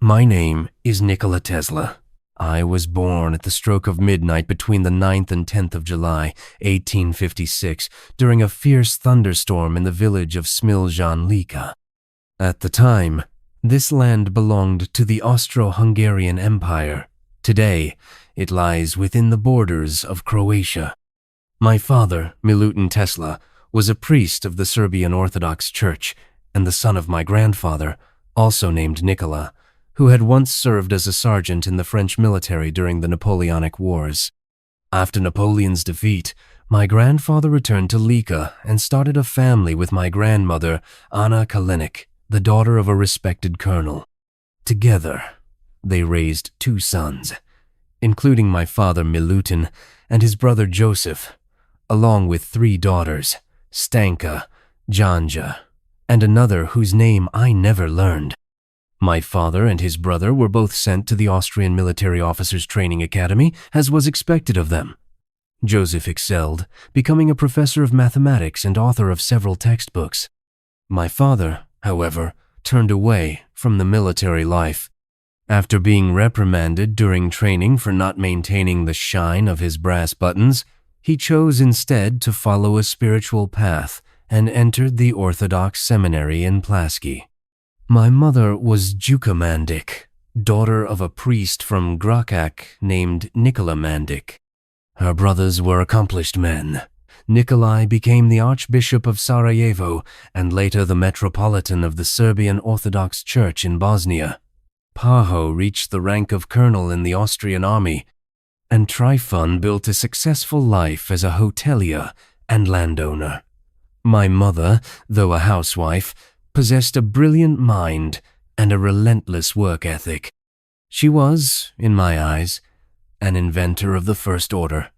My name is Nikola Tesla. I was born at the stroke of midnight between the 9th and 10th of July, 1856, during a fierce thunderstorm in the village of Smiljan Lika. At the time, this land belonged to the Austro-Hungarian Empire. Today, it lies within the borders of Croatia. My father, Milutin Tesla, was a priest of the Serbian Orthodox Church and the son of my grandfather, also named Nikola, who had once served as a sergeant in the French military during the Napoleonic Wars. After Napoleon's defeat, my grandfather returned to Lika and started a family with my grandmother, Anna Kalinik, the daughter of a respected colonel. Together, they raised 2 sons, including my father Milutin and his brother Joseph, along with 3 daughters, Stanka, Janja, and another whose name I never learned. My father and his brother were both sent to the Austrian Military Officers Training Academy, as was expected of them. Joseph excelled, becoming a professor of mathematics and author of several textbooks. My father, however, turned away from the military life. After being reprimanded during training for not maintaining the shine of his brass buttons, he chose instead to follow a spiritual path and entered the Orthodox seminary in Plasky. My mother was Juka Mandik, daughter of a priest from Grakac named Nikola Mandik. Her brothers were accomplished men. Nikolai became the Archbishop of Sarajevo and later the Metropolitan of the Serbian Orthodox Church in Bosnia. Paho reached the rank of colonel in the Austrian army, and Trifon built a successful life as a hotelier and landowner. My mother, though a housewife, possessed a brilliant mind and a relentless work ethic. She was, in my eyes, an inventor of the first order.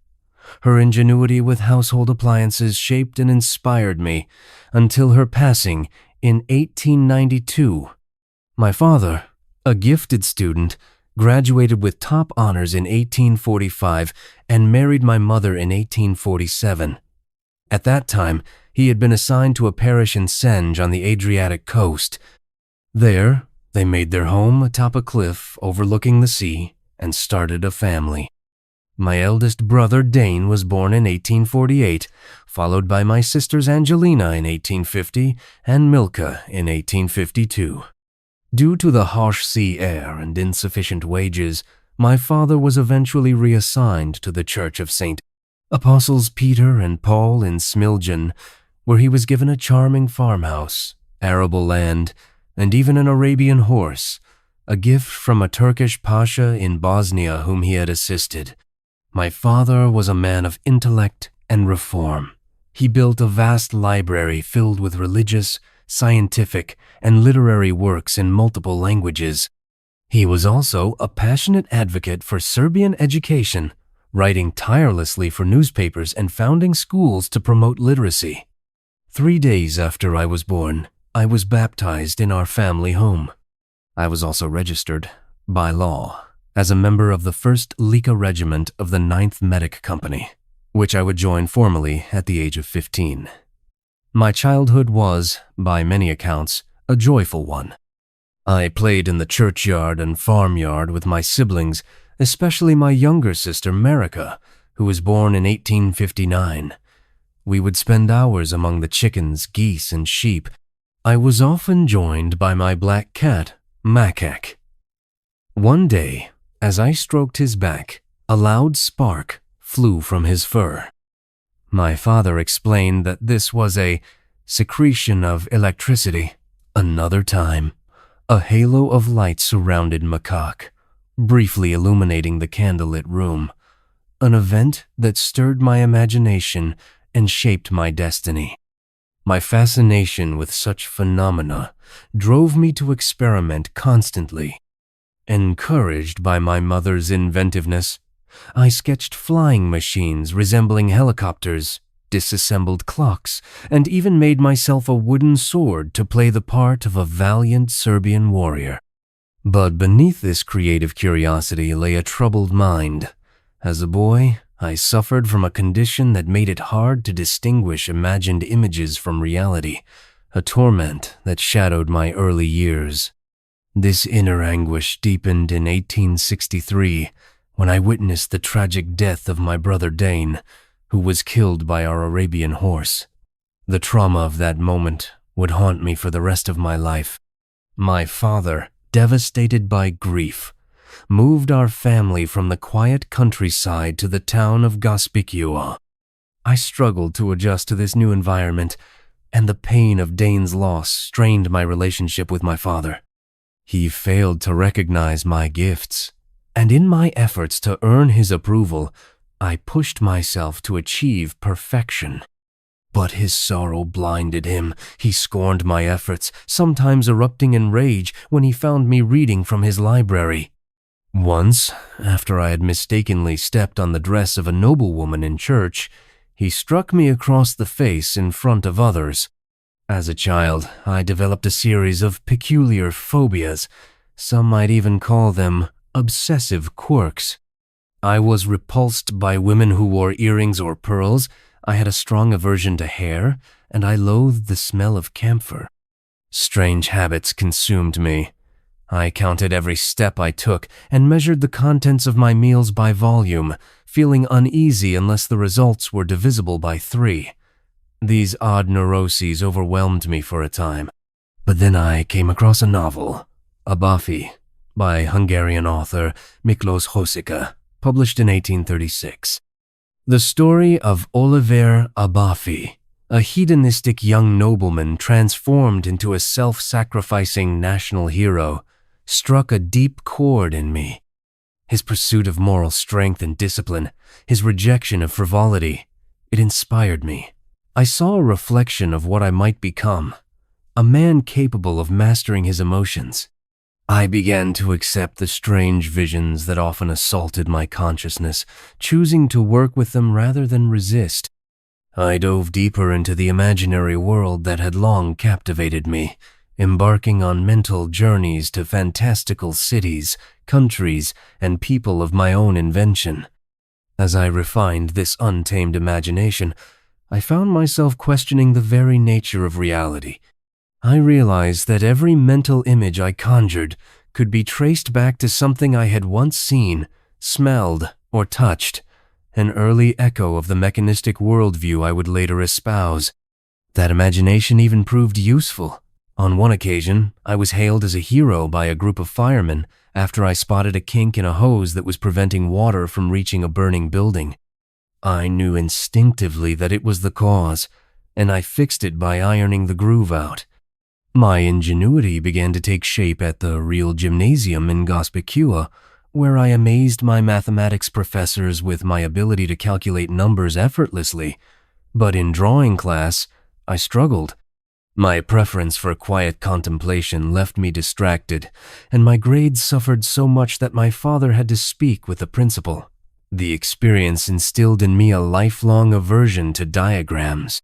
Her ingenuity with household appliances shaped and inspired me until her passing in 1892. My father, a gifted student, graduated with top honors in 1845 and married my mother in 1847. At that time, he had been assigned to a parish in Senge on the Adriatic coast. There, they made their home atop a cliff overlooking the sea and started a family. My eldest brother Dane was born in 1848, followed by my sisters Angelina in 1850 and Milka in 1852. Due to the harsh sea air and insufficient wages, my father was eventually reassigned to the Church of St. Apostles Peter and Paul in Smiljan, where he was given a charming farmhouse, arable land, and even an Arabian horse, a gift from a Turkish pasha in Bosnia whom he had assisted. My father was a man of intellect and reform. He built a vast library filled with religious, scientific, and literary works in multiple languages. He was also a passionate advocate for Serbian education, writing tirelessly for newspapers and founding schools to promote literacy. 3 days after I was born, I was baptized in our family home. I was also registered, by law, as a member of the 1st Lika Regiment of the 9th Medic Company, which I would join formally at the age of 15. My childhood was, by many accounts, a joyful one. I played in the churchyard and farmyard with my siblings, especially my younger sister Marika, who was born in 1859. We would spend hours among the chickens, geese, and sheep. I was often joined by my black cat, Makak. One day, as I stroked his back, a loud spark flew from his fur. My father explained that this was a secretion of electricity. Another time, a halo of light surrounded Makak, briefly illuminating the candlelit room, an event that stirred my imagination and shaped my destiny. My fascination with such phenomena drove me to experiment constantly. Encouraged by my mother's inventiveness, I sketched flying machines resembling helicopters, disassembled clocks, and even made myself a wooden sword to play the part of a valiant Serbian warrior. But beneath this creative curiosity lay a troubled mind. As a boy, I suffered from a condition that made it hard to distinguish imagined images from reality, a torment that shadowed my early years. This inner anguish deepened in 1863 when I witnessed the tragic death of my brother Dane, who was killed by our Arabian horse. The trauma of that moment would haunt me for the rest of my life. My father, devastated by grief, moved our family from the quiet countryside to the town of Gaspicua. I struggled to adjust to this new environment, and the pain of Dane's loss strained my relationship with my father. He failed to recognize my gifts, and in my efforts to earn his approval, I pushed myself to achieve perfection. But his sorrow blinded him. He scorned my efforts, sometimes erupting in rage when he found me reading from his library. Once, after I had mistakenly stepped on the dress of a noblewoman in church, he struck me across the face in front of others. As a child, I developed a series of peculiar phobias. Some might even call them obsessive quirks. I was repulsed by women who wore earrings or pearls. I had a strong aversion to hair, and I loathed the smell of camphor. Strange habits consumed me. I counted every step I took and measured the contents of my meals by volume, feeling uneasy unless the results were divisible by 3. These odd neuroses overwhelmed me for a time. But then I came across a novel, Abafi, by Hungarian author Miklos Hosika, published in 1836. The story of Oliver Abafi, a hedonistic young nobleman transformed into a self-sacrificing national hero, struck a deep chord in me. His pursuit of moral strength and discipline, his rejection of frivolity, it inspired me. I saw a reflection of what I might become, a man capable of mastering his emotions. I began to accept the strange visions that often assaulted my consciousness, choosing to work with them rather than resist. I dove deeper into the imaginary world that had long captivated me, embarking on mental journeys to fantastical cities, countries, and people of my own invention. As I refined this untamed imagination, I found myself questioning the very nature of reality. I realized that every mental image I conjured could be traced back to something I had once seen, smelled, or touched, an early echo of the mechanistic worldview I would later espouse. That imagination even proved useful. On one occasion, I was hailed as a hero by a group of firemen after I spotted a kink in a hose that was preventing water from reaching a burning building. I knew instinctively that it was the cause, and I fixed it by ironing the groove out. My ingenuity began to take shape at the real gymnasium in Gaspicua, where I amazed my mathematics professors with my ability to calculate numbers effortlessly. But in drawing class, I struggled. My preference for quiet contemplation left me distracted, and my grades suffered so much that my father had to speak with the principal. The experience instilled in me a lifelong aversion to diagrams.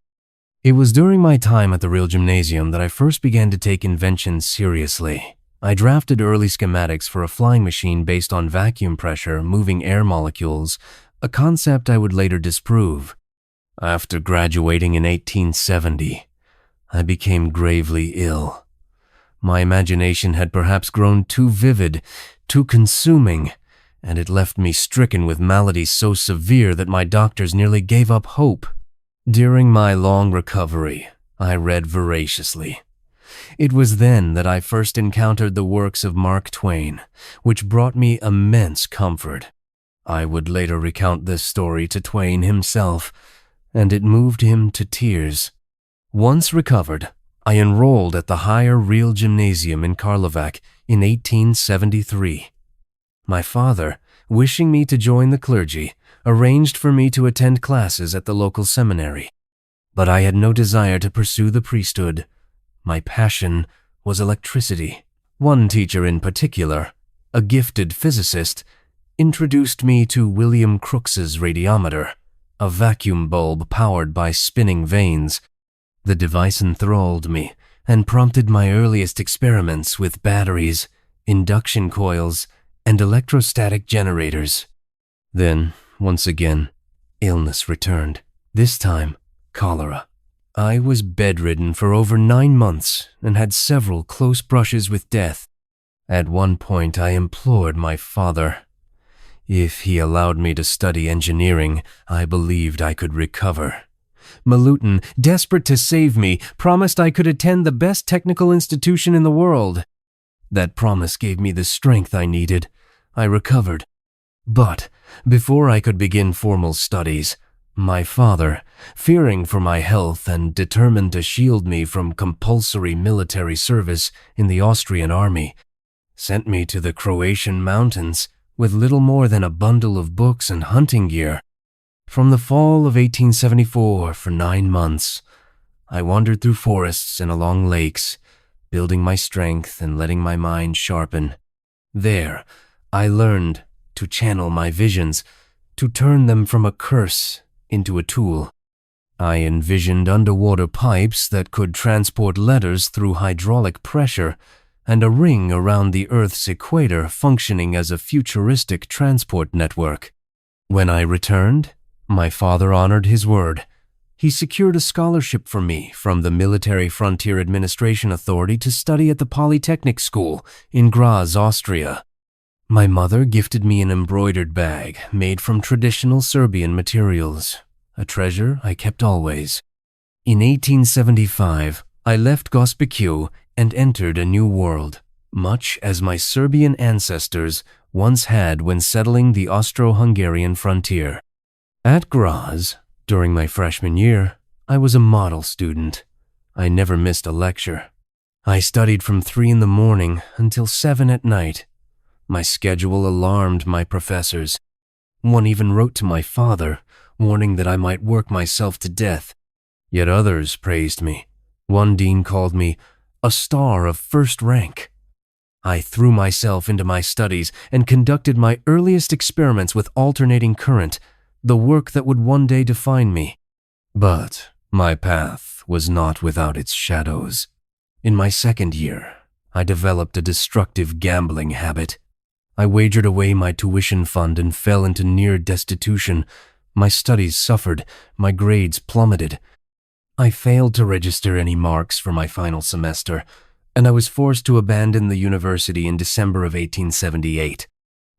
It was during my time at the real gymnasium that I first began to take inventions seriously. I drafted early schematics for a flying machine based on vacuum pressure moving air molecules, a concept I would later disprove. After graduating in 1870, I became gravely ill. My imagination had perhaps grown too vivid, too consuming, and it left me stricken with malady so severe that my doctors nearly gave up hope. During my long recovery, I read voraciously. It was then that I first encountered the works of Mark Twain, which brought me immense comfort. I would later recount this story to Twain himself, and it moved him to tears. Once recovered, I enrolled at the higher real gymnasium in Karlovac in 1873. My father, wishing me to join the clergy, arranged for me to attend classes at the local seminary. But I had no desire to pursue the priesthood. My passion was electricity. One teacher in particular, a gifted physicist, introduced me to William Crookes's radiometer, a vacuum bulb powered by spinning vanes. The device enthralled me and prompted my earliest experiments with batteries, induction coils, and electrostatic generators. Then, once again, illness returned. This time, cholera. I was bedridden for over 9 months and had several close brushes with death. At one point, I implored my father. If he allowed me to study engineering, I believed I could recover. Milutin, desperate to save me, promised I could attend the best technical institution in the world. That promise gave me the strength I needed. I recovered. But before I could begin formal studies, my father, fearing for my health and determined to shield me from compulsory military service in the Austrian army, sent me to the Croatian mountains with little more than a bundle of books and hunting gear. From the fall of 1874 for 9 months, I wandered through forests and along lakes, building my strength and letting my mind sharpen. There, I learned to channel my visions, to turn them from a curse into a tool. I envisioned underwater pipes that could transport letters through hydraulic pressure, and a ring around the Earth's equator functioning as a futuristic transport network. When I returned, my father honored his word. He secured a scholarship for me from the Military Frontier Administration Authority to study at the Polytechnic School in Graz, Austria. My mother gifted me an embroidered bag made from traditional Serbian materials, a treasure I kept always. In 1875, I left Gospiću and entered a new world, much as my Serbian ancestors once had when settling the Austro-Hungarian frontier. At Graz, during my freshman year, I was a model student. I never missed a lecture. I studied from 3 in the morning until 7 at night. My schedule alarmed my professors. One even wrote to my father, warning that I might work myself to death. Yet others praised me. One dean called me a star of first rank. I threw myself into my studies and conducted my earliest experiments with alternating current, the work that would one day define me. But my path was not without its shadows. In my second year, I developed a destructive gambling habit. I wagered away my tuition fund and fell into near destitution. My studies suffered, my grades plummeted. I failed to register any marks for my final semester, and I was forced to abandon the university in December of 1878.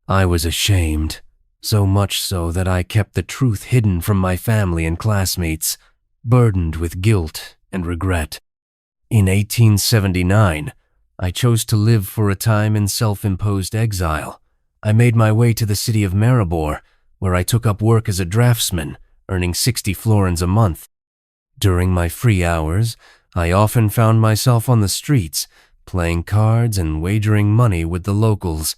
I was ashamed, so much so that I kept the truth hidden from my family and classmates, burdened with guilt and regret. In 1879, I chose to live for a time in self-imposed exile. I made my way to the city of Maribor, where I took up work as a draftsman, earning 60 florins a month. During my free hours, I often found myself on the streets, playing cards and wagering money with the locals.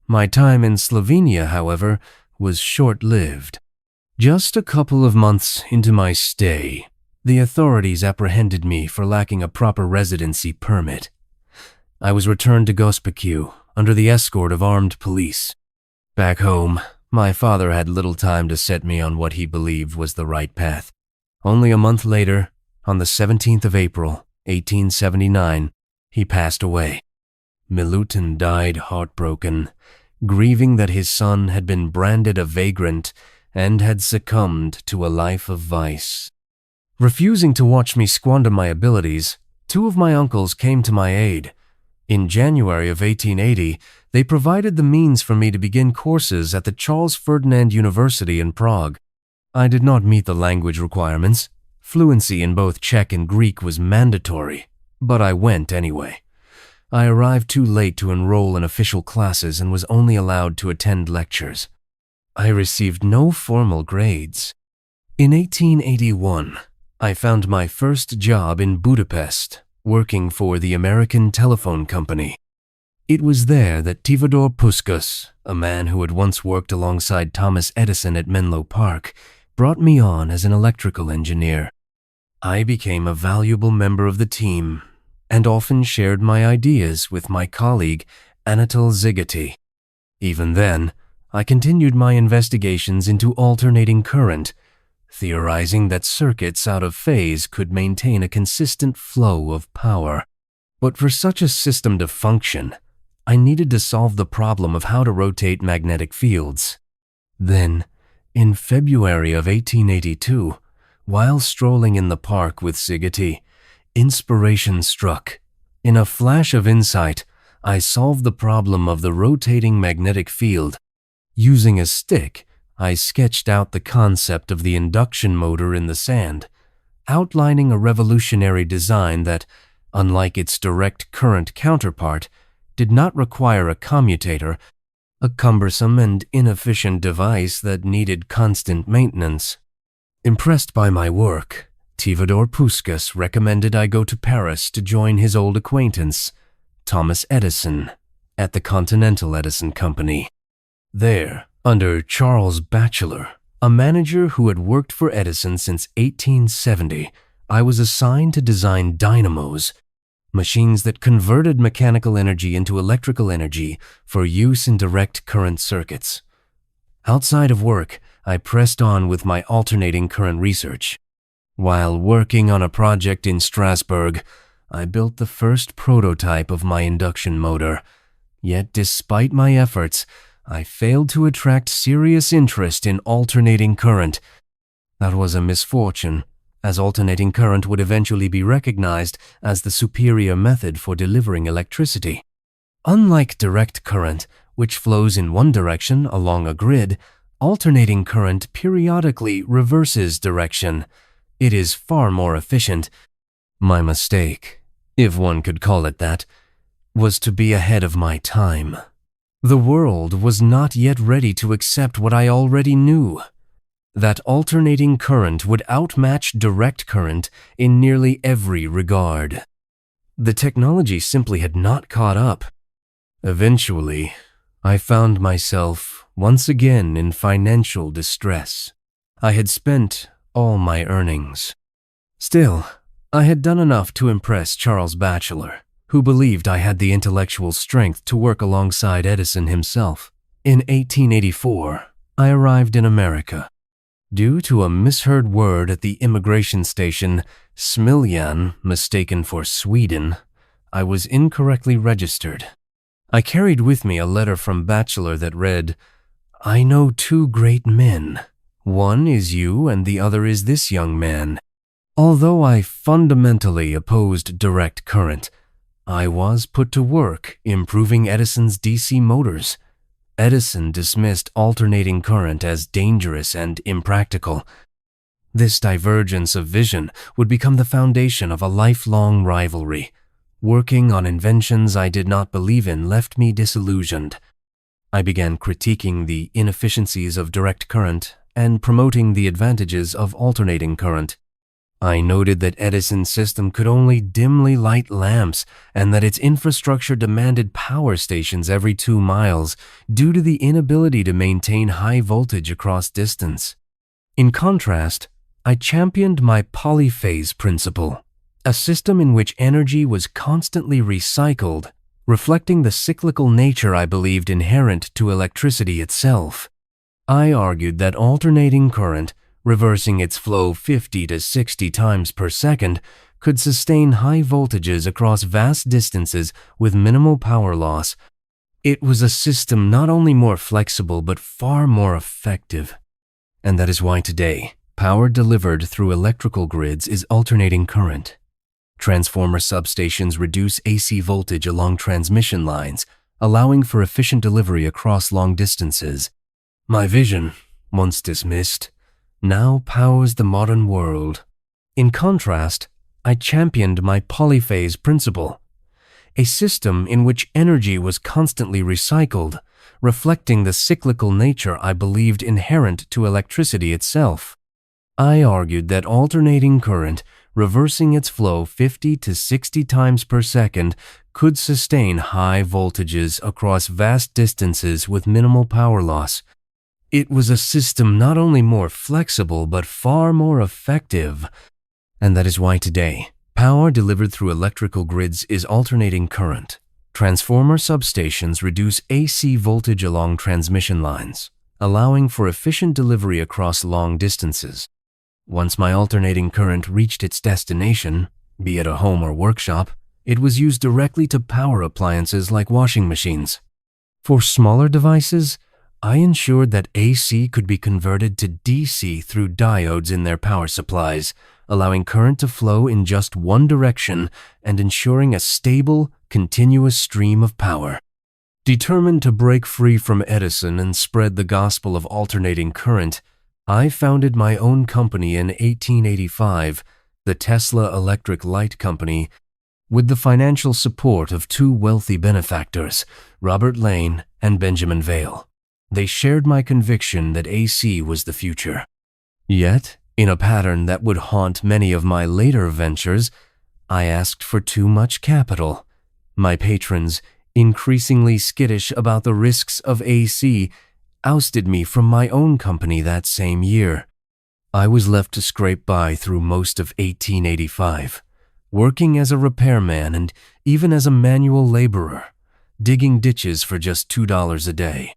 My time in Slovenia, however, was short-lived. Just a couple of months into my stay, the authorities apprehended me for lacking a proper residency permit. I was returned to Gospiću under the escort of armed police. Back home, my father had little time to set me on what he believed was the right path. Only a month later, on the 17th of April, 1879, he passed away. Milutin died heartbroken, grieving that his son had been branded a vagrant and had succumbed to a life of vice. Refusing to watch me squander my abilities, 2 of my uncles came to my aid. In January of 1880, they provided the means for me to begin courses at the Charles Ferdinand University in Prague. I did not meet the language requirements. Fluency in both Czech and Greek was mandatory, but I went anyway. I arrived too late to enroll in official classes and was only allowed to attend lectures. I received no formal grades. In 1881, I found my first job in Budapest, working for the American Telephone Company. It was there that Tivador Puskas, a man who had once worked alongside Thomas Edison at Menlo Park, brought me on as an electrical engineer. I became a valuable member of the team and often shared my ideas with my colleague Anatol Zigety. Even then, I continued my investigations into alternating current, theorizing that circuits out of phase could maintain a consistent flow of power. But for such a system to function, I needed to solve the problem of how to rotate magnetic fields. Then, in February of 1882, while strolling in the park with Zigety, inspiration struck. In a flash of insight, I solved the problem of the rotating magnetic field. Using a stick, I sketched out the concept of the induction motor in the sand, outlining a revolutionary design that, unlike its direct current counterpart, did not require a commutator, a cumbersome and inefficient device that needed constant maintenance. Impressed by my work, Tivador Puskas recommended I go to Paris to join his old acquaintance, Thomas Edison, at the Continental Edison Company. There, under Charles Batchelor, a manager who had worked for Edison since 1870, I was assigned to design dynamos, machines that converted mechanical energy into electrical energy for use in direct current circuits. Outside of work, I pressed on with my alternating current research. While working on a project in Strasbourg, I built the first prototype of my induction motor. Yet despite my efforts, I failed to attract serious interest in alternating current. That was a misfortune, as alternating current would eventually be recognized as the superior method for delivering electricity. Unlike direct current, which flows in one direction along a grid, alternating current periodically reverses direction. It is far more efficient. My mistake, if one could call it that, was to be ahead of my time. The world was not yet ready to accept what I already knew, that alternating current would outmatch direct current in nearly every regard. The technology simply had not caught up. Eventually, I found myself once again in financial distress. I had spent all my earnings. Still, I had done enough to impress Charles Batchelor, who believed I had the intellectual strength to work alongside Edison himself. In 1884, I arrived in America. Due to a misheard word at the immigration station, Smiljan, mistaken for Sweden, I was incorrectly registered. I carried with me a letter from Batchelor that read, "I know two great men. One is you and the other is this young man." Although I fundamentally opposed direct current, I was put to work improving Edison's DC motors. Edison dismissed alternating current as dangerous and impractical. This divergence of vision would become the foundation of a lifelong rivalry. Working on inventions I did not believe in left me disillusioned. I began critiquing the inefficiencies of direct current and promoting the advantages of alternating current. I noted that Edison's system could only dimly light lamps and that its infrastructure demanded power stations every 2 miles due to the inability to maintain high voltage across distance. In contrast, I championed my polyphase principle, a system in which energy was constantly recycled, reflecting the cyclical nature I believed inherent to electricity itself. I argued that alternating current, reversing its flow 50 to 60 times per second, could sustain high voltages across vast distances with minimal power loss. It was a system not only more flexible but far more effective. And that is why today, power delivered through electrical grids is alternating current. Transformer substations reduce AC voltage along transmission lines, allowing for efficient delivery across long distances. My vision, once dismissed, now powers the modern world. In contrast, I championed my polyphase principle, a system in which energy was constantly recycled, reflecting the cyclical nature I believed inherent to electricity itself. I argued that alternating current, reversing its flow 50 to 60 times per second, could sustain high voltages across vast distances with minimal power loss. It was a system not only more flexible but far more effective. And that is why today, power delivered through electrical grids is alternating current. Transformer substations reduce AC voltage along transmission lines, allowing for efficient delivery across long distances. Once my alternating current reached its destination, be it a home or workshop, it was used directly to power appliances like washing machines. For smaller devices, I ensured that AC could be converted to DC through diodes in their power supplies, allowing current to flow in just one direction and ensuring a stable, continuous stream of power. Determined to break free from Edison and spread the gospel of alternating current, I founded my own company in 1885, the Tesla Electric Light Company, with the financial support of two wealthy benefactors, Robert Lane and Benjamin Vail. They shared my conviction that AC was the future. Yet, in a pattern that would haunt many of my later ventures, I asked for too much capital. My patrons, increasingly skittish about the risks of AC, ousted me from my own company that same year. I was left to scrape by through most of 1885, working as a repairman and even as a manual laborer, digging ditches for just $2 a day.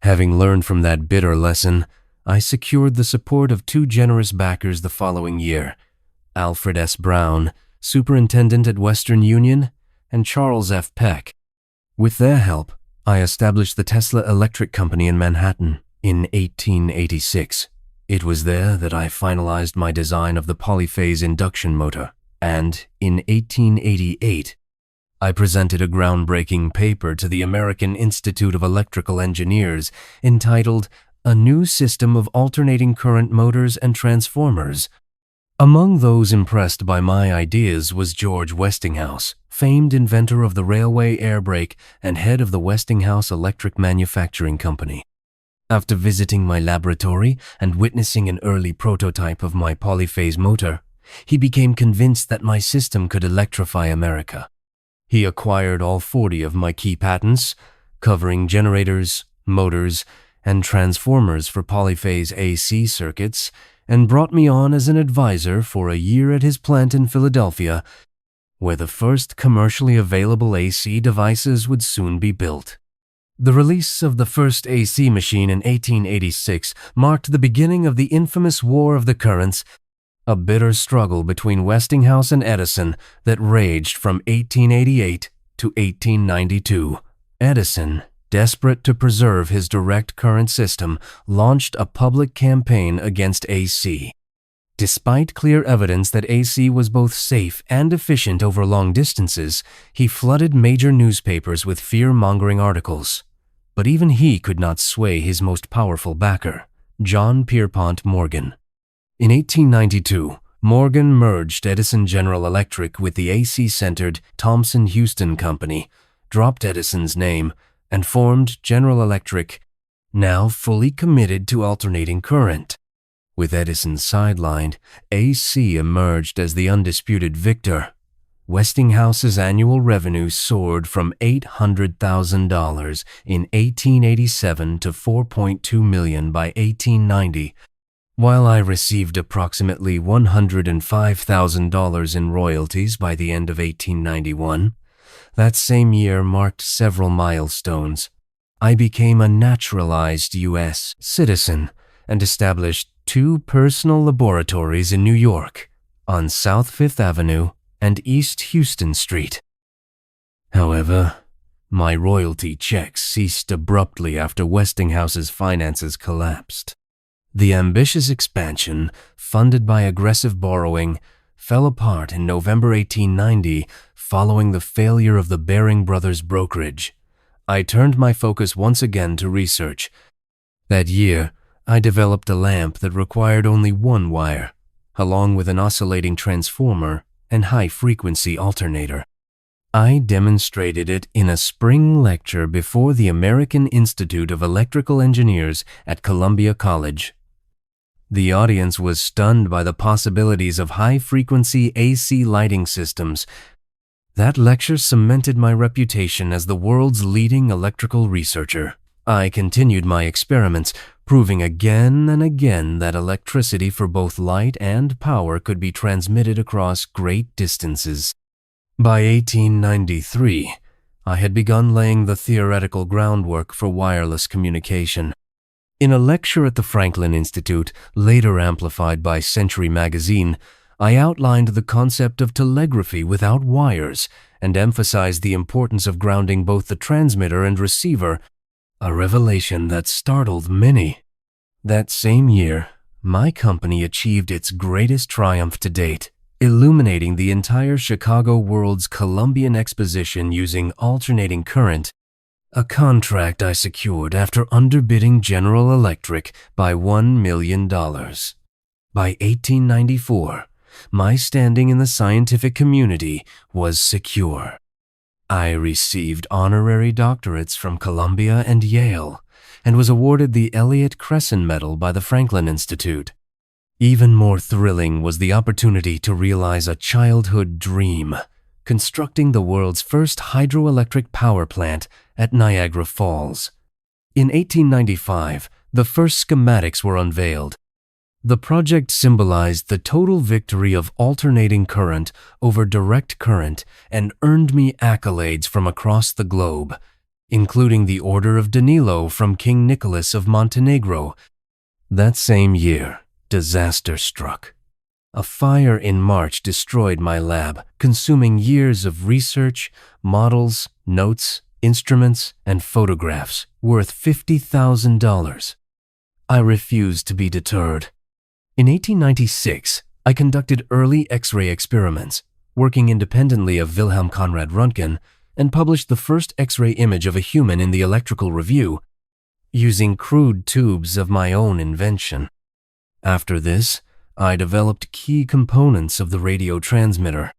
Having learned from that bitter lesson, I secured the support of two generous backers the following year, Alfred S. Brown, superintendent at Western Union, and Charles F. Peck. With their help, I established the Tesla Electric Company in Manhattan in 1886. It was there that I finalized my design of the polyphase induction motor, and in 1888, I presented a groundbreaking paper to the American Institute of Electrical Engineers entitled A New System of Alternating Current Motors and Transformers. Among those impressed by my ideas was George Westinghouse, famed inventor of the railway air brake and head of the Westinghouse Electric Manufacturing Company. After visiting my laboratory and witnessing an early prototype of my polyphase motor, he became convinced that my system could electrify America. He acquired all 40 of my key patents, covering generators, motors, and transformers for polyphase AC circuits, and brought me on as an advisor for a year at his plant in Philadelphia, where the first commercially available AC devices would soon be built. The release of the first AC machine in 1886 marked the beginning of the infamous War of the Currents, a bitter struggle between Westinghouse and Edison that raged from 1888 to 1892. Edison, desperate to preserve his direct current system, launched a public campaign against AC. Despite clear evidence that AC was both safe and efficient over long distances, he flooded major newspapers with fear-mongering articles. But even he could not sway his most powerful backer, John Pierpont Morgan. In 1892, Morgan merged Edison General Electric with the AC-centered Thomson-Houston Company, dropped Edison's name, and formed General Electric, now fully committed to alternating current. With Edison sidelined, AC emerged as the undisputed victor. Westinghouse's annual revenue soared from $800,000 in 1887 to $4.2 million by 1890, while I received approximately $105,000 in royalties by the end of 1891. That same year marked several milestones. I became a naturalized U.S. citizen and established 2 personal laboratories in New York, on South Fifth Avenue and East Houston Street. However, my royalty checks ceased abruptly after Westinghouse's finances collapsed. The ambitious expansion, funded by aggressive borrowing, fell apart in November 1890 following the failure of the Baring Brothers brokerage. I turned my focus once again to research. That year, I developed a lamp that required only one wire, along with an oscillating transformer and high-frequency alternator. I demonstrated it in a spring lecture before the American Institute of Electrical Engineers at Columbia College. The audience was stunned by the possibilities of high-frequency AC lighting systems. That lecture cemented my reputation as the world's leading electrical researcher. I continued my experiments, proving again and again that electricity for both light and power could be transmitted across great distances. By 1893, I had begun laying the theoretical groundwork for wireless communication. In a lecture at the Franklin Institute, later amplified by Century Magazine, I outlined the concept of telegraphy without wires and emphasized the importance of grounding both the transmitter and receiver, a revelation that startled many. That same year, my company achieved its greatest triumph to date, illuminating the entire Chicago World's Columbian Exposition using alternating current, a contract I secured after underbidding General Electric by $1 million. By 1894, my standing in the scientific community was secure. I received honorary doctorates from Columbia and Yale, and was awarded the Elliott Crescent Medal by the Franklin Institute. Even more thrilling was the opportunity to realize a childhood dream, constructing the world's first hydroelectric power plant at Niagara Falls. In 1895, the first schematics were unveiled. The project symbolized the total victory of alternating current over direct current and earned me accolades from across the globe, including the Order of Danilo from King Nicholas of Montenegro. That same year, disaster struck. A fire in March destroyed my lab, consuming years of research, models, notes, instruments, and photographs worth $50,000. I refused to be deterred. In 1896, I conducted early X-ray experiments, working independently of Wilhelm Conrad Röntgen, and published the first X-ray image of a human in the Electrical Review, using crude tubes of my own invention. After this, I developed key components of the radio transmitter.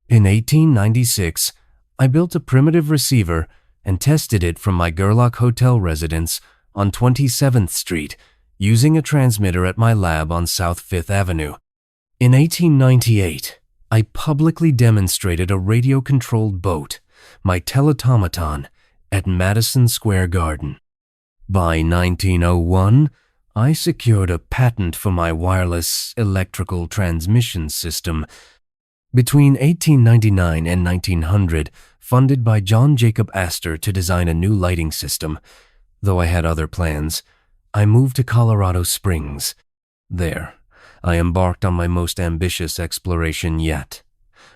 In 1896, I built a primitive receiver and tested it from my Gerlach Hotel residence on 27th Street, using a transmitter at my lab on South Fifth Avenue. In 1898, I publicly demonstrated a radio-controlled boat, my teletomaton, at Madison Square Garden. By 1901, I secured a patent for my wireless electrical transmission system. Between 1899 and 1900, funded by John Jacob Astor to design a new lighting system, though I had other plans, I moved to Colorado Springs. There, I embarked on my most ambitious exploration yet,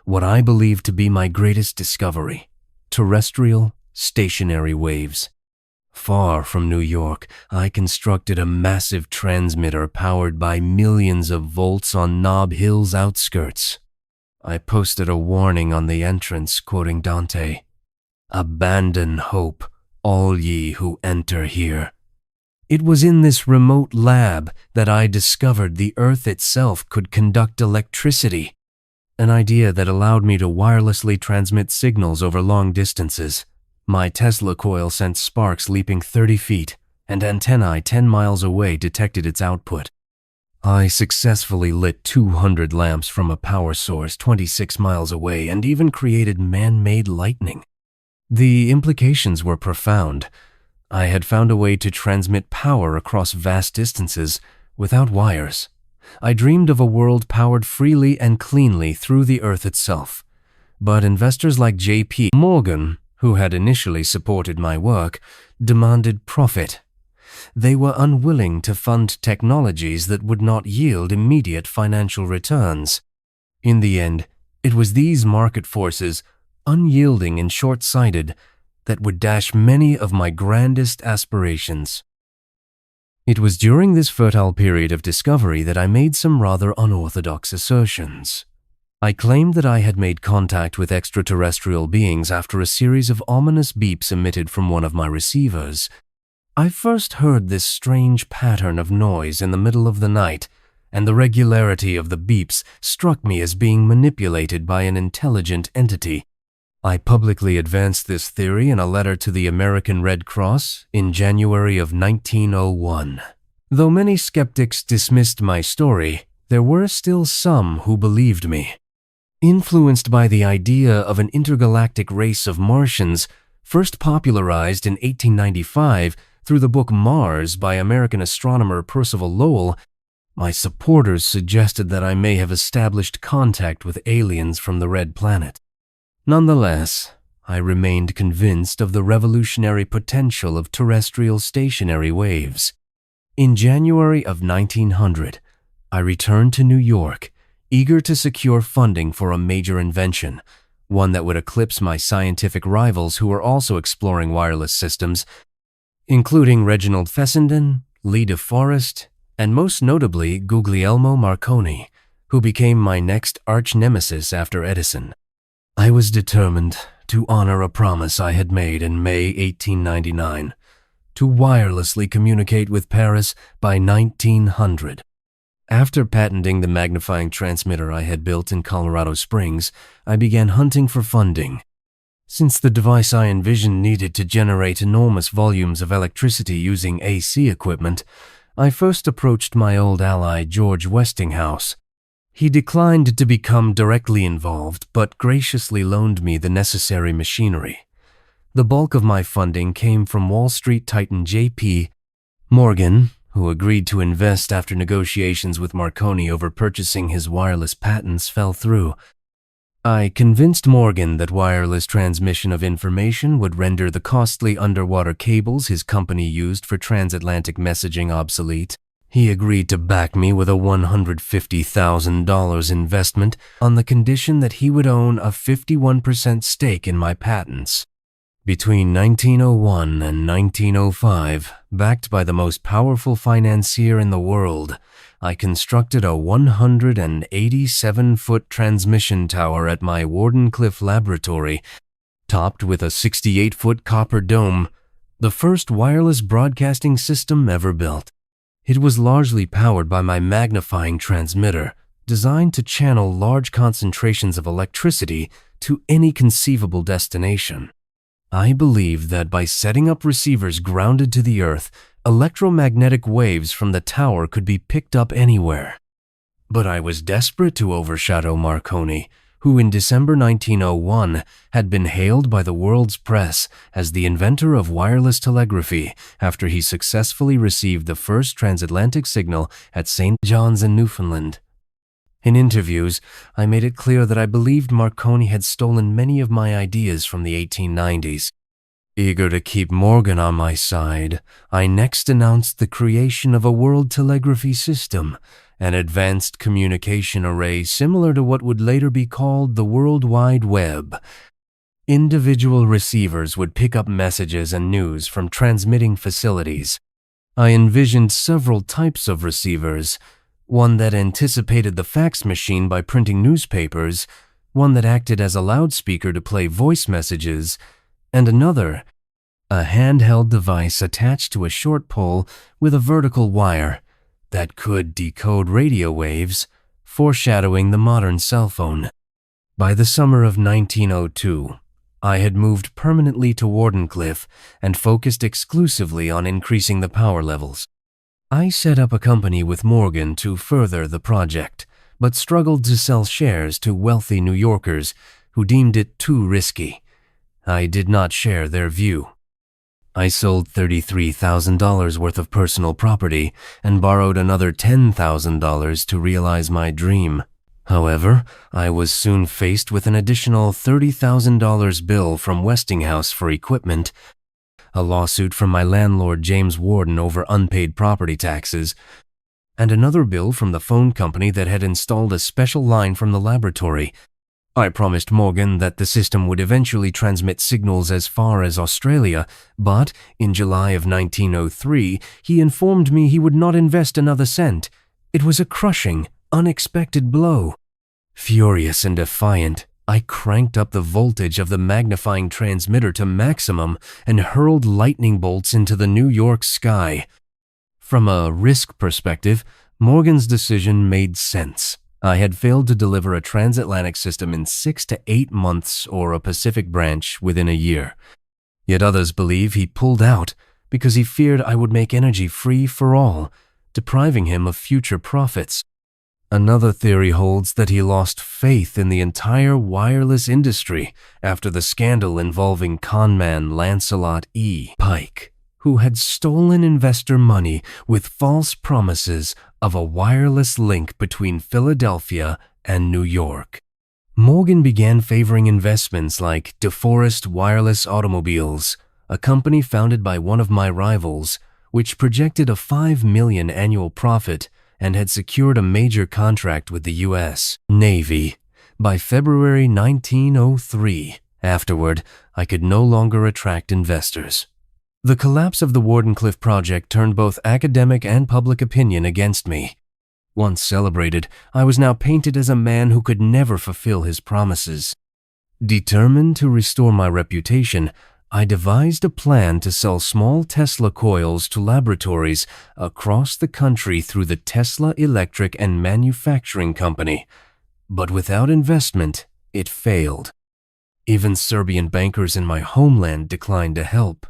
what I believe to be my greatest discovery: terrestrial, stationary waves. Far from New York, I constructed a massive transmitter powered by millions of volts on Nob Hill's outskirts. I posted a warning on the entrance quoting Dante, "Abandon hope, all ye who enter here." It was in this remote lab that I discovered the Earth itself could conduct electricity, an idea that allowed me to wirelessly transmit signals over long distances. My Tesla coil sent sparks leaping 30 feet, and antennae 10 miles away detected its output. I successfully lit 200 lamps from a power source 26 miles away and even created man-made lightning. The implications were profound. I had found a way to transmit power across vast distances without wires. I dreamed of a world powered freely and cleanly through the Earth itself. But investors like J.P. Morgan, who had initially supported my work, demanded profit. They were unwilling to fund technologies that would not yield immediate financial returns. In the end, it was these market forces, unyielding and short-sighted, that would dash many of my grandest aspirations. It was during this fertile period of discovery that I made some rather unorthodox assertions. I claimed that I had made contact with extraterrestrial beings after a series of ominous beeps emitted from one of my receivers. I first heard this strange pattern of noise in the middle of the night, and the regularity of the beeps struck me as being manipulated by an intelligent entity. I publicly advanced this theory in a letter to the American Red Cross in January of 1901. Though many skeptics dismissed my story, there were still some who believed me. Influenced by the idea of an intergalactic race of Martians, first popularized in 1895 through the book Mars by American astronomer Percival Lowell, my supporters suggested that I may have established contact with aliens from the Red Planet. Nonetheless, I remained convinced of the revolutionary potential of terrestrial stationary waves. In January of 1900, I returned to New York, eager to secure funding for a major invention, one that would eclipse my scientific rivals who were also exploring wireless systems, including Reginald Fessenden, Lee DeForest, and most notably Guglielmo Marconi, who became my next arch-nemesis after Edison. I was determined to honor a promise I had made in May 1899, to wirelessly communicate with Paris by 1900. After patenting the magnifying transmitter I had built in Colorado Springs, I began hunting for funding. Since the device I envisioned needed to generate enormous volumes of electricity using AC equipment, I first approached my old ally George Westinghouse. He declined to become directly involved, but graciously loaned me the necessary machinery. The bulk of my funding came from Wall Street titan J.P. Morgan, who agreed to invest after negotiations with Marconi over purchasing his wireless patents fell through. I convinced Morgan that wireless transmission of information would render the costly underwater cables his company used for transatlantic messaging obsolete. He agreed to back me with a $150,000 investment on the condition that he would own a 51% stake in my patents. Between 1901 and 1905, backed by the most powerful financier in the world, I constructed a 187-foot transmission tower at my Wardenclyffe laboratory, topped with a 68-foot copper dome, the first wireless broadcasting system ever built. It was largely powered by my magnifying transmitter, designed to channel large concentrations of electricity to any conceivable destination. I believed that by setting up receivers grounded to the earth, electromagnetic waves from the tower could be picked up anywhere. But I was desperate to overshadow Marconi, who in December 1901 had been hailed by the world's press as the inventor of wireless telegraphy after he successfully received the first transatlantic signal at St. John's in Newfoundland. In interviews, I made it clear that I believed Marconi had stolen many of my ideas from the 1890s. Eager to keep Morgan on my side, I next announced the creation of a world telegraphy system, an advanced communication array similar to what would later be called the World Wide Web. Individual receivers would pick up messages and news from transmitting facilities. I envisioned several types of receivers, one that anticipated the fax machine by printing newspapers, one that acted as a loudspeaker to play voice messages, and another, a handheld device attached to a short pole with a vertical wire that could decode radio waves, foreshadowing the modern cell phone. By the summer of 1902, I had moved permanently to Wardenclyffe and focused exclusively on increasing the power levels. I set up a company with Morgan to further the project, but struggled to sell shares to wealthy New Yorkers who deemed it too risky. I did not share their view. I sold $33,000 worth of personal property and borrowed another $10,000 to realize my dream. However, I was soon faced with an additional $30,000 bill from Westinghouse for equipment, a lawsuit from my landlord James Warden over unpaid property taxes, and another bill from the phone company that had installed a special line from the laboratory. I promised Morgan that the system would eventually transmit signals as far as Australia, but in July of 1903, he informed me he would not invest another cent. It was a crushing, unexpected blow. Furious and defiant, I cranked up the voltage of the magnifying transmitter to maximum and hurled lightning bolts into the New York sky. From a risk perspective, Morgan's decision made sense. I had failed to deliver a transatlantic system in 6 to 8 months or a Pacific branch within a year. Yet others believe he pulled out because he feared I would make energy free for all, depriving him of future profits. Another theory holds that he lost faith in the entire wireless industry after the scandal involving conman Lancelot E. Pike, who had stolen investor money with false promises of a wireless link between Philadelphia and New York. Morgan began favoring investments like DeForest Wireless Automobiles, a company founded by one of my rivals, which projected a $5 million annual profit and had secured a major contract with the U.S. Navy by February 1903. Afterward, I could no longer attract investors. The collapse of the Wardenclyffe project turned both academic and public opinion against me. Once celebrated, I was now painted as a man who could never fulfill his promises. Determined to restore my reputation, I devised a plan to sell small Tesla coils to laboratories across the country through the Tesla Electric and Manufacturing Company. But without investment, it failed. Even Serbian bankers in my homeland declined to help.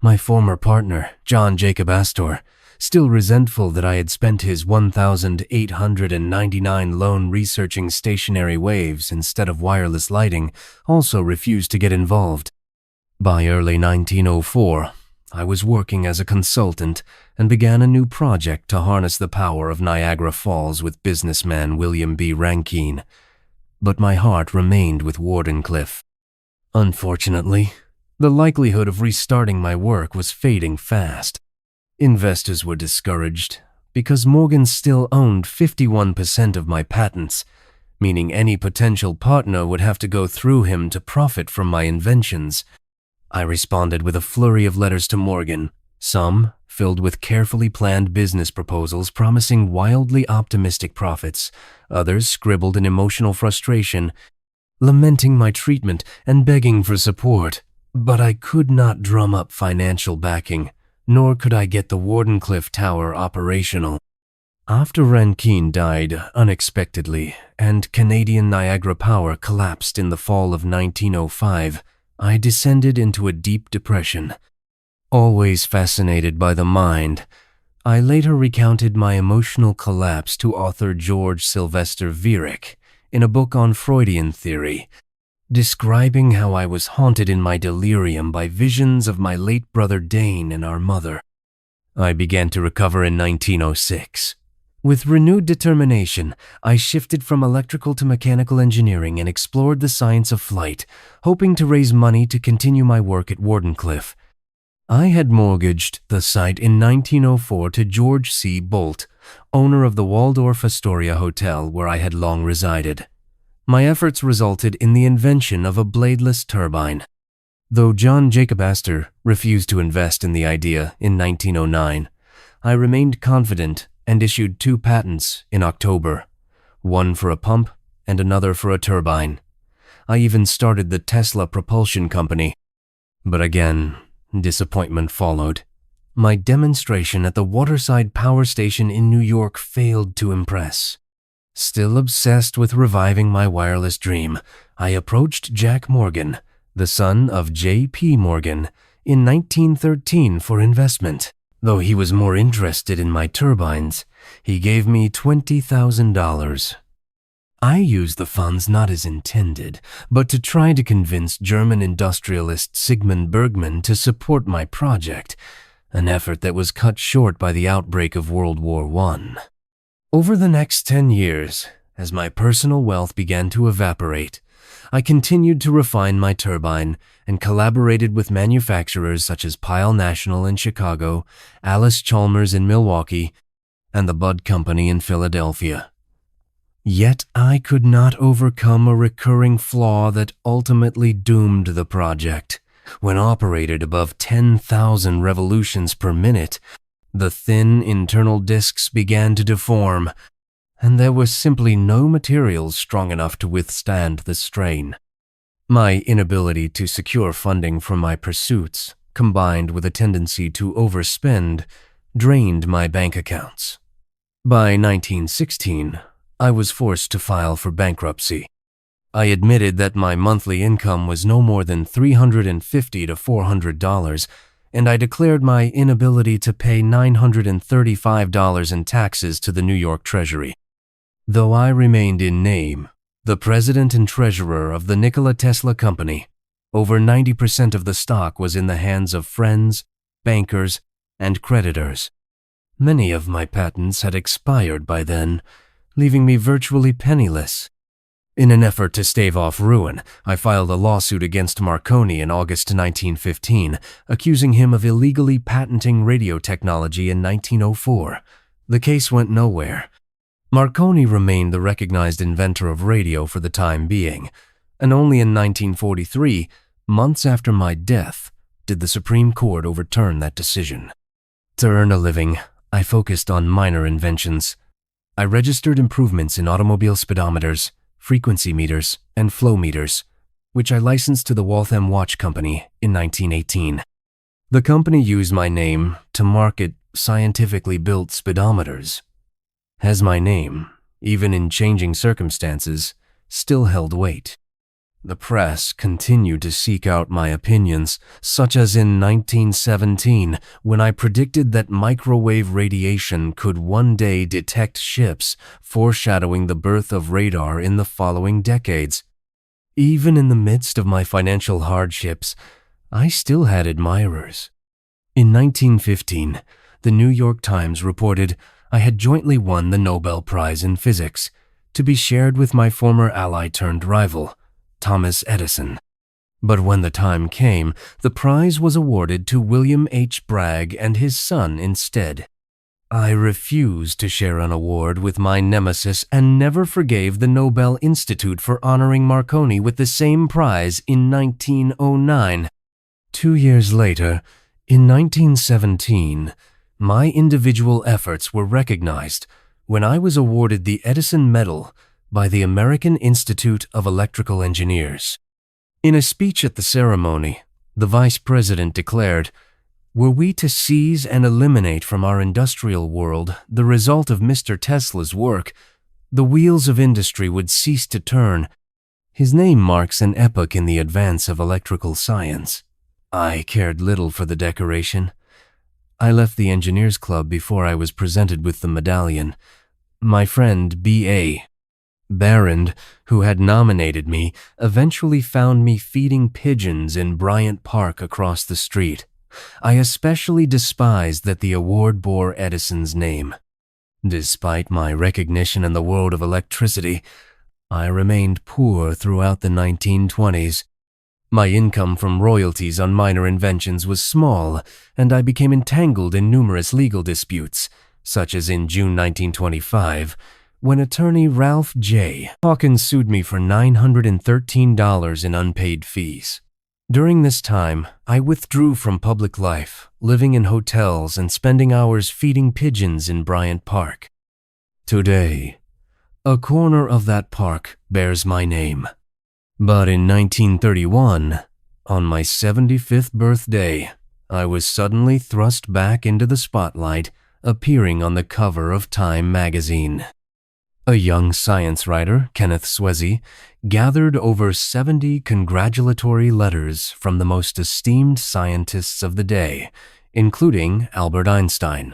My former partner, John Jacob Astor, still resentful that I had spent his 1,899 loan researching stationary waves instead of wireless lighting, also refused to get involved. By early 1904, I was working as a consultant and began a new project to harness the power of Niagara Falls with businessman William B. Rankine. But my heart remained with Wardenclyffe. Unfortunately, the likelihood of restarting my work was fading fast. Investors were discouraged because Morgan still owned 51% of my patents, meaning any potential partner would have to go through him to profit from my inventions. I responded with a flurry of letters to Morgan, some filled with carefully planned business proposals promising wildly optimistic profits, others scribbled in emotional frustration, lamenting my treatment and begging for support. But I could not drum up financial backing, nor could I get the Wardenclyffe Tower operational. After Rankine died unexpectedly and Canadian Niagara Power collapsed in the fall of 1905, I descended into a deep depression. Always fascinated by the mind, I later recounted my emotional collapse to author George Sylvester Viereck in a book on Freudian theory, describing how I was haunted in my delirium by visions of my late brother Dane and our mother. I began to recover in 1906. With renewed determination, I shifted from electrical to mechanical engineering and explored the science of flight, hoping to raise money to continue my work at Wardenclyffe. I had mortgaged the site in 1904 to George C. Bolt, owner of the Waldorf Astoria Hotel where I had long resided. My efforts resulted in the invention of a bladeless turbine. Though John Jacob Astor refused to invest in the idea in 1909, I remained confident and issued 2 patents in October, one for a pump and another for a turbine. I even started the Tesla Propulsion Company. But again, disappointment followed. My demonstration at the Waterside Power Station in New York failed to impress. Still obsessed with reviving my wireless dream, I approached Jack Morgan, the son of J.P. Morgan, in 1913 for investment. Though he was more interested in my turbines, he gave me $20,000. I used the funds not as intended, but to try to convince German industrialist Sigmund Bergmann to support my project, an effort that was cut short by the outbreak of World War I. Over the next 10 years, as my personal wealth began to evaporate, I continued to refine my turbine and collaborated with manufacturers such as Pyle National in Chicago, Alice Chalmers in Milwaukee, and the Budd Company in Philadelphia. Yet I could not overcome a recurring flaw that ultimately doomed the project. When operated above 10,000 revolutions per minute, the thin internal discs began to deform, and there was simply no materials strong enough to withstand the strain. My inability to secure funding from my pursuits, combined with a tendency to overspend, drained my bank accounts. By 1916, I was forced to file for bankruptcy. I admitted that my monthly income was no more than $350 to $400, and I declared my inability to pay $935 in taxes to the New York Treasury. Though I remained in name the president and treasurer of the Nikola Tesla Company, over 90% of the stock was in the hands of friends, bankers, and creditors. Many of my patents had expired by then, leaving me virtually penniless. In an effort to stave off ruin, I filed a lawsuit against Marconi in August 1915, accusing him of illegally patenting radio technology in 1904. The case went nowhere. Marconi remained the recognized inventor of radio for the time being, and only in 1943, months after my death, did the Supreme Court overturn that decision. To earn a living, I focused on minor inventions. I registered improvements in automobile speedometers, frequency meters, and flow meters, which I licensed to the Waltham Watch Company in 1918. The company used my name to market scientifically built speedometers. As my name, even in changing circumstances, still held weight. The press continued to seek out my opinions, such as in 1917, when I predicted that microwave radiation could one day detect ships, foreshadowing the birth of radar in the following decades. Even in the midst of my financial hardships, I still had admirers. In 1915, the New York Times reported I had jointly won the Nobel Prize in Physics, to be shared with my former ally-turned-rival, Thomas Edison. But when the time came, the prize was awarded to William H. Bragg and his son instead. I refused to share an award with my nemesis and never forgave the Nobel Institute for honoring Marconi with the same prize in 1909. 2 years later, in 1917, my individual efforts were recognized when I was awarded the Edison Medal by the American Institute of Electrical Engineers. In a speech at the ceremony, the vice president declared, "Were we to seize and eliminate from our industrial world the result of Mr. Tesla's work, the wheels of industry would cease to turn." His name marks an epoch in the advance of electrical science. I cared little for the decoration. I left the Engineers Club before I was presented with the medallion. My friend B.A. Barrand, who had nominated me, eventually found me feeding pigeons in Bryant Park across the street. I especially despised that the award bore Edison's name. Despite my recognition in the world of electricity, I remained poor throughout the 1920s. My income from royalties on minor inventions was small, and I became entangled in numerous legal disputes, such as in June 1925, when attorney Ralph J. Hawkins sued me for $913 in unpaid fees. During this time, I withdrew from public life, living in hotels and spending hours feeding pigeons in Bryant Park. Today, a corner of that park bears my name. But in 1931, on my 75th birthday, I was suddenly thrust back into the spotlight, appearing on the cover of Time magazine. A young science writer, Kenneth Swezey, gathered over 70 congratulatory letters from the most esteemed scientists of the day, including Albert Einstein.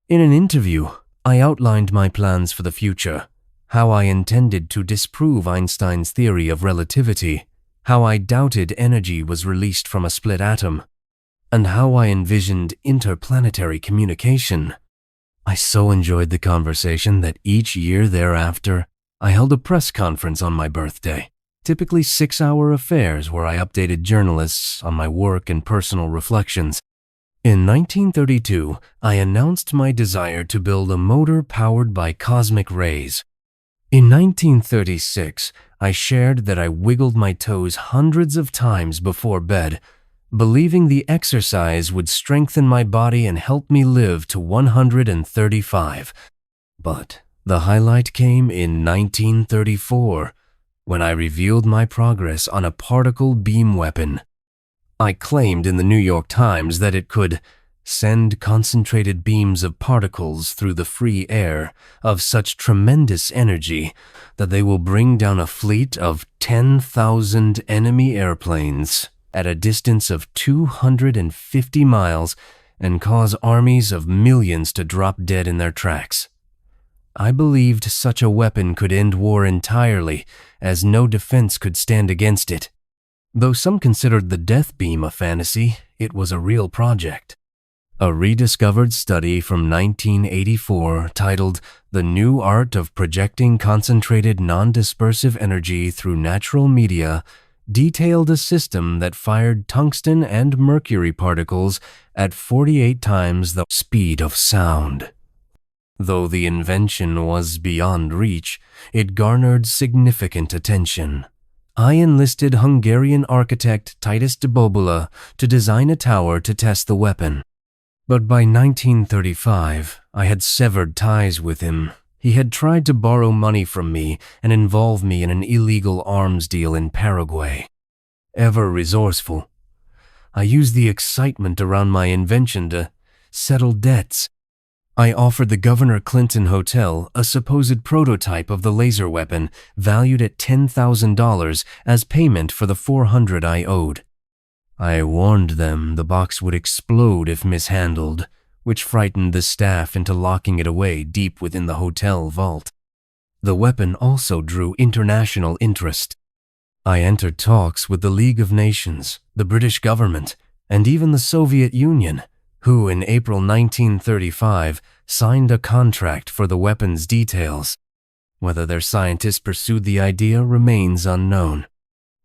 In an interview, I outlined my plans for the future, how I intended to disprove Einstein's theory of relativity, how I doubted energy was released from a split atom, and how I envisioned interplanetary communication. I so enjoyed the conversation that each year thereafter, I held a press conference on my birthday, typically 6-hour affairs where I updated journalists on my work and personal reflections. In 1932, I announced my desire to build a motor powered by cosmic rays. In 1936, I shared that I wiggled my toes hundreds of times before bed, believing the exercise would strengthen my body and help me live to 135. But the highlight came in 1934, when I revealed my progress on a particle beam weapon. I claimed in the New York Times that it could send concentrated beams of particles through the free air of such tremendous energy that they will bring down a fleet of 10,000 enemy airplanes at a distance of 250 miles and cause armies of millions to drop dead in their tracks. I believed such a weapon could end war entirely, as no defense could stand against it. Though some considered the death beam a fantasy, it was a real project. A rediscovered study from 1984 titled "The New Art of Projecting Concentrated Non-Dispersive Energy Through Natural Media" detailed a system that fired tungsten and mercury particles at 48 times the speed of sound. Though the invention was beyond reach, it garnered significant attention. I enlisted Hungarian architect Titus de Bobula to design a tower to test the weapon. But by 1935, I had severed ties with him. He had tried to borrow money from me and involve me in an illegal arms deal in Paraguay. Ever resourceful, I used the excitement around my invention to settle debts. I offered the Governor Clinton Hotel a supposed prototype of the laser weapon valued at $10,000 as payment for the $400 I owed. I warned them the box would explode if mishandled, which frightened the staff into locking it away deep within the hotel vault. The weapon also drew international interest. I entered talks with the League of Nations, the British government, and even the Soviet Union, who in April 1935 signed a contract for the weapon's details. Whether their scientists pursued the idea remains unknown.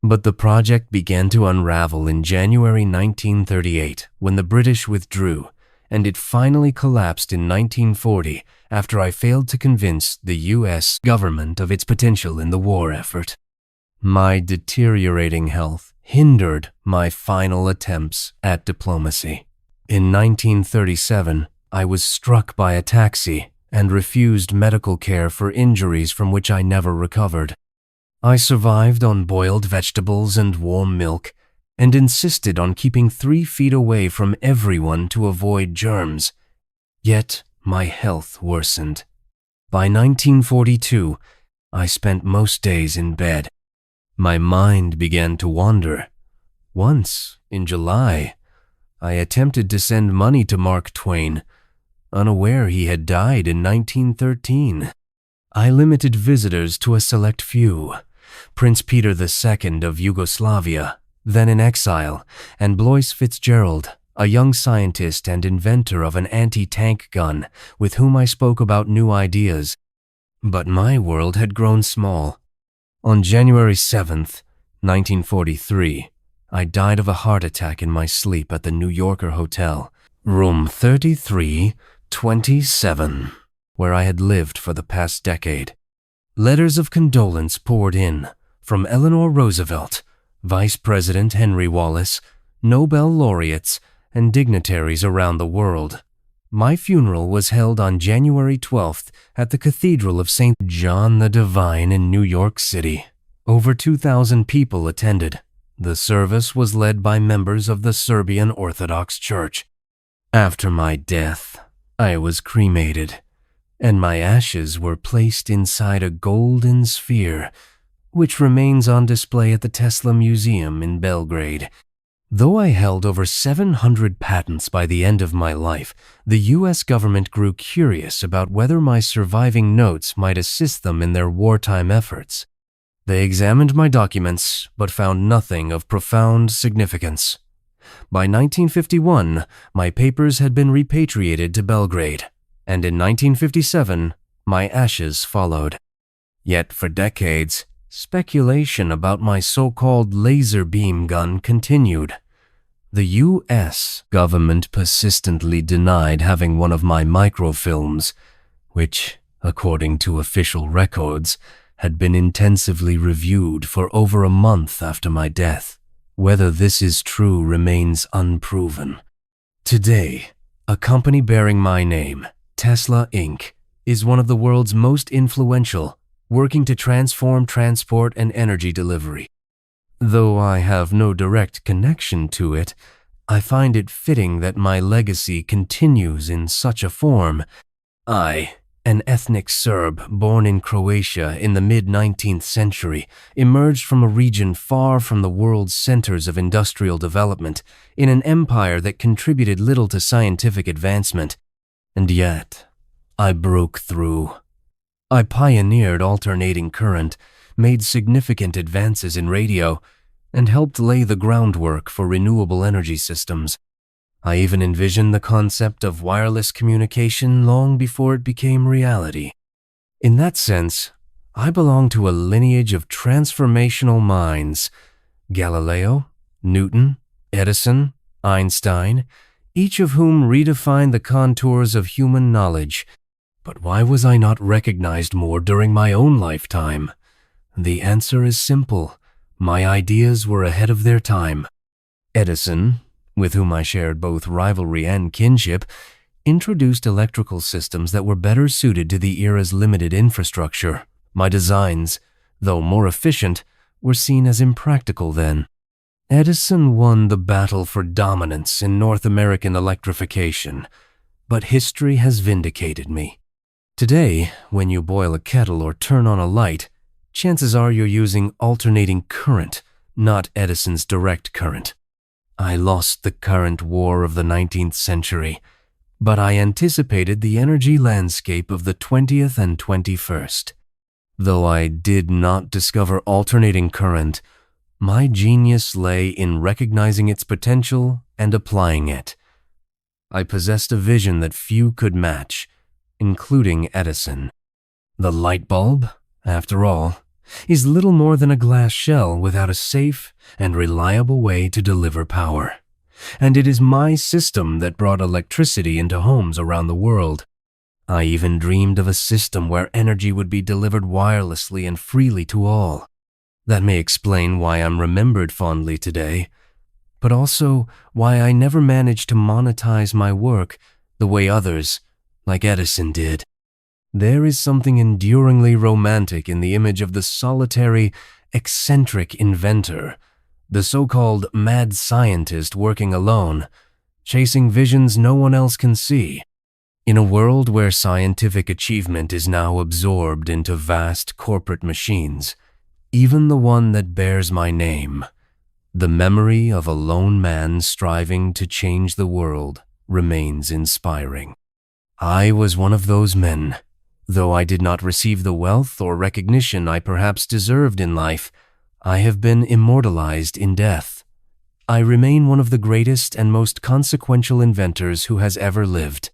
But the project began to unravel in January 1938 when the British withdrew, and it finally collapsed in 1940 after I failed to convince the U.S. government of its potential in the war effort. My deteriorating health hindered my final attempts at diplomacy. In 1937, I was struck by a taxi and refused medical care for injuries from which I never recovered. I survived on boiled vegetables and warm milk and insisted on keeping 3 feet away from everyone to avoid germs. Yet my health worsened. By 1942, I spent most days in bed. My mind began to wander. Once, in July, I attempted to send money to Mark Twain, unaware he had died in 1913. I limited visitors to a select few: Prince Peter II of Yugoslavia, then in exile, and Blois Fitzgerald, a young scientist and inventor of an anti-tank gun with whom I spoke about new ideas. But my world had grown small. On January 7th, 1943, I died of a heart attack in my sleep at the New Yorker Hotel, room 3327, where I had lived for the past decade. Letters of condolence poured in from Eleanor Roosevelt, Vice President Henry Wallace, Nobel laureates, and dignitaries around the world. My funeral was held on January 12th at the Cathedral of St. John the Divine in New York City. Over 2,000 people attended. The service was led by members of the Serbian Orthodox Church. After my death, I was cremated, and my ashes were placed inside a golden sphere, which remains on display at the Tesla Museum in Belgrade. Though I held over 700 patents by the end of my life, the U.S. government grew curious about whether my surviving notes might assist them in their wartime efforts. They examined my documents, but found nothing of profound significance. By 1951, my papers had been repatriated to Belgrade, and in 1957, my ashes followed. Yet for decades, speculation about my so-called laser beam gun continued. The U.S. government persistently denied having one of my microfilms, which, according to official records, had been intensively reviewed for over a month after my death. Whether this is true remains unproven. Today, a company bearing my name, Tesla Inc., is one of the world's most influential, working to transform transport and energy delivery. Though I have no direct connection to it, I find it fitting that my legacy continues in such a form. I, an ethnic Serb born in Croatia in the mid-19th century, emerged from a region far from the world's centers of industrial development, in an empire that contributed little to scientific advancement. And yet, I broke through. I pioneered alternating current, made significant advances in radio, and helped lay the groundwork for renewable energy systems. I even envisioned the concept of wireless communication long before it became reality. In that sense, I belong to a lineage of transformational minds: Galileo, Newton, Edison, Einstein, each of whom redefined the contours of human knowledge. But why was I not recognized more during my own lifetime? The answer is simple. My ideas were ahead of their time. Edison, with whom I shared both rivalry and kinship, introduced electrical systems that were better suited to the era's limited infrastructure. My designs, though more efficient, were seen as impractical then. Edison won the battle for dominance in North American electrification, but history has vindicated me. Today, when you boil a kettle or turn on a light, chances are you're using alternating current, not Edison's direct current. I lost the current war of the 19th century, but I anticipated the energy landscape of the 20th and 21st. Though I did not discover alternating current, my genius lay in recognizing its potential and applying it. I possessed a vision that few could match, including Edison. The light bulb, after all, is little more than a glass shell without a safe and reliable way to deliver power. And it is my system that brought electricity into homes around the world. I even dreamed of a system where energy would be delivered wirelessly and freely to all. That may explain why I'm remembered fondly today, but also why I never managed to monetize my work the way others, like Edison, did. There is something enduringly romantic in the image of the solitary, eccentric inventor, the so-called mad scientist working alone, chasing visions no one else can see. In a world where scientific achievement is now absorbed into vast corporate machines, even the one that bears my name, the memory of a lone man striving to change the world remains inspiring. I was one of those men. Though I did not receive the wealth or recognition I perhaps deserved in life, I have been immortalized in death. I remain one of the greatest and most consequential inventors who has ever lived.